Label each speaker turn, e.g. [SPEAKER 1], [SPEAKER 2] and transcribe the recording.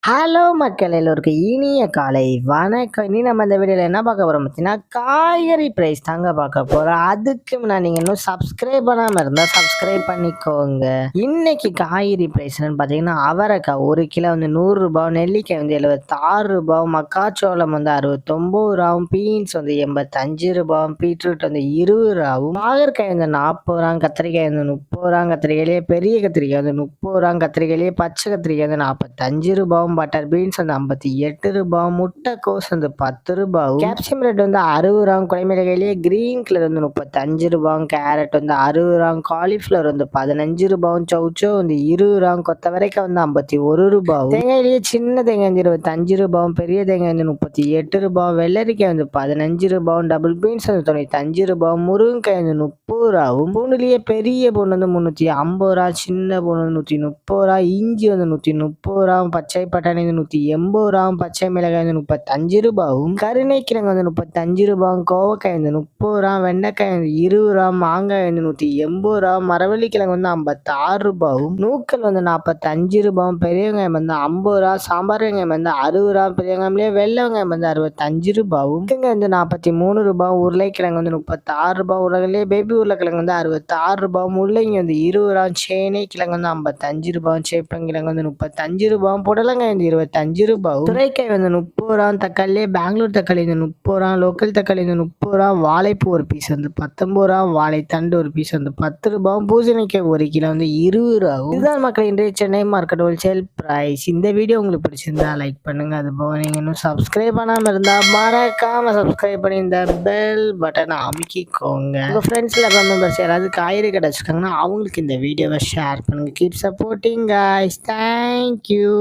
[SPEAKER 1] Hello மக்கள் எல்லோருக்கும் இனிய காலை வணக்கம். இனி நம்ம இந்த வீடியோவில் என்ன பார்க்க போகிறோம் பார்த்தீங்கன்னா, காய்கறி ப்ரைஸ் தாங்க பார்க்க போகிறோம். அதுக்கு முன்னாடி நீங்கள் இன்னும் சப்ஸ்கிரைப் பண்ணாமல் இருந்தால் சப்ஸ்கிரைப் பண்ணிக்கோங்க. இன்னைக்கு காய்கறி ப்ரைஸ்ன்னு பார்த்தீங்கன்னா, அவரைக்காய் 1 கிலோ வந்து 100 ரூபாய், நெல்லிக்காய் வந்து 76 ரூபாய், மக்காச்சோளம் வந்து 69 ரூபாயும், பீன்ஸ் வந்து 85 ரூபாயும், பீட்ரூட் வந்து 20 ரூபாயும், பாகற்காய் வந்து 40 ரூபாய், கத்திரிக்காய் வந்து 30 ரூபாய், கத்திரிக்காயிலேயே பெரிய கத்திரிக்காய் வந்து 30 ரூபாய், கத்திரிக்காயிலேயே பச்சை கத்திரிக்காய் வந்து 45 ரூபாய், பட்டர் பீன்ஸ் வந்து 58 ரூபாய், முட்டைக்கோஸ் வந்து 10 ரூபாய், கேப்சியம் ரெட் வந்து 60 ரூபாய், குடைமிளகாயிலேயே கிரீன் கலர் வந்து 35 ரூபாய், கேரட் வந்து 60 ரூபாய், காலிஃப்ளவர் வந்து 15 ரூபாய், சௌச்சோ வந்து 20 ரூபாய், கொத்தவரைக்காய் வந்து 51 ரூபாய், தேங்காயிலேயே சின்ன தேங்காய் வந்து 25 ரூபாய், பெரிய தேங்காய் வந்து 38 ரூபாய், வெள்ளரிக்காய் வந்து 15 ரூபாய், டபுள் பீன்ஸ் வந்து 95 ரூபாய், முருங்கைக்காய் வந்து 30 ரூபாயும், பூண்டுலேயே பெரிய பூண்டு வந்து 350 ரூபாய், சின்ன பூண்டு வந்து 130 ரூபாய், இஞ்சி வந்து 130 ரூபாய், பச்சை பட்டாணி வந்து 180 ரூபாய், பச்சை மிளகாய் வந்து 35 ரூபாயும், கருணைக்கிழங்கு வந்து 35 ரூபாய், கோவக்காய் வந்து 30 ரூபாய், வெண்டைக்காய் வந்து 20 ரூபாய், மாங்காய் வந்து 180 ரூபாய், மரவள்ளிக்கிழங்கு வந்து 56 ரூபாயும், நூக்கல் வந்து 45 ரூபாய், பெரிய வெங்காயம் வந்து 50 ரூபாய், சாம்பார் வெங்காயம் வந்து 60 ரூபாய், பெரிய வெங்காயம்லேயே வெள்ளை வெங்காயம் வந்து 65 ரூபாயும், வெங்காயம் வந்து 43 ரூபாய், உருளைக்கிழங்கு வந்து 36 ரூபாய், உருளையிலே பேபி உருளைக்கிழங்கு வந்து 66 ரூபாய், முள்ளங்கி வந்து 20 ரூபாய், சேனை கிழங்கு வந்து 55 ரூபாய், சேப்பங்கிழங்கு வந்து 35 ரூபாய், புடலங்காய் வந்து 25 ரூபாய், துரைக்காய் வந்து 30 ரூபாய், தக்காளி பெங்களூர் தக்காளி வந்து 30 ரூபாய், லோக்கல் தக்காளி வந்து 30 ரூபாய், வாழைப்பூ ஒரு பீஸ் வந்து 19 ரூபாய், வாழைத்தண்டு ஒரு பீஸ் வந்து 10 ரூபாய், பூசணிக்காய் 1 கிலோ வந்து 20 ரூபாய். இதுதான் மக்கள் இன்றைய சென்னை மார்க்கெட் ஹோல்சேல் பிரைஸ். இந்த வீடியோ உங்களுக்கு பிடிச்சிருந்தா லைக் பண்ணுங்க. அது போக நீங்க இன்னும் சப்ஸ்கிரைப் பண்ணாம இருந்தா மறக்காம சப்ஸ்கிரைப் பண்ணி இந்த பெல் பட்டனை அமுக்கிக்கோங்க. உங்க ஃப்ரெண்ட்ஸ்ல மெம்பர்ஸ் யாராவது காய்கறி கடை வச்சிருக்காங்கன்னா அவங்களுக்கு இந்த வீடியோவை ஷேர் பண்ணுங்க. Keep supporting guys. தேங்க்யூ.